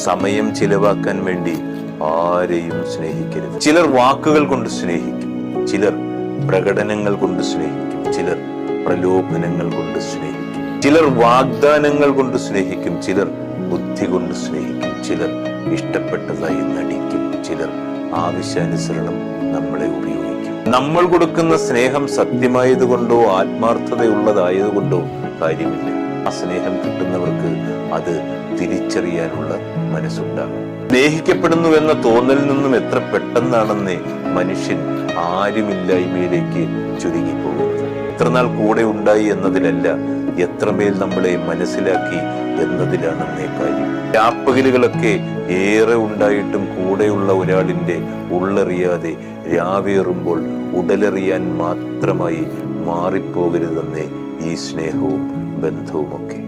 സമയം ചിലവാക്കാൻ വേണ്ടി ആരെയും സ്നേഹിക്കരുത്. ചിലർ വാക്കുകൾ കൊണ്ട് സ്നേഹിക്കും, ചിലർ പ്രകടനങ്ങൾ കൊണ്ട് സ്നേഹിക്കും, ചിലർ പ്രലോഭനങ്ങൾ കൊണ്ട് സ്നേഹിക്കും, ചിലർ വാഗ്ദാനങ്ങൾ കൊണ്ട് സ്നേഹിക്കും, ചിലർ ബുദ്ധി കൊണ്ട് സ്നേഹിക്കും, ചിലർ ഇഷ്ടപ്പെട്ടതായി നടിക്കും, ചിലർ ആവശ്യാനുസരണം നമ്മളെ ഉപയോഗിക്കും. നമ്മൾ കൊടുക്കുന്ന സ്നേഹം സത്യമായതുകൊണ്ടോ ആത്മാർത്ഥതയുള്ളതായതുകൊണ്ടോ കാര്യമില്ല. ആ സ്നേഹം കിട്ടുന്നവർക്ക് അത് തിരിച്ചറിയാനുള്ള മനസ്സുണ്ടാകും. സ്നേഹിക്കപ്പെടുന്നു എന്ന തോന്നലിൽ നിന്നും എത്ര പെട്ടെന്നാണെന്നേ മനുഷ്യൻ ആരുമില്ലായ്മയിലേക്ക് ചുരുങ്ങിപ്പോകുന്നത്. എത്രനാൾ കൂടെ ഉണ്ടായി എന്നതിലല്ല, എത്രമേൽ നമ്മളെ മനസ്സിലാക്കി എന്നതിലാണെന്നേ കാര്യം. രാപ്പകലുകളൊക്കെ ഏറെ ഉണ്ടായിട്ടും കൂടെയുള്ള ഒരാളിന്റെ ഉള്ളറിയാതെ രാവേറുമ്പോൾ ഉടലെറിയാൻ മാത്രമായി മാറിപ്പോകരുതെന്നേ ഈ സ്നേഹവും ബന്ധവുമൊക്കെ.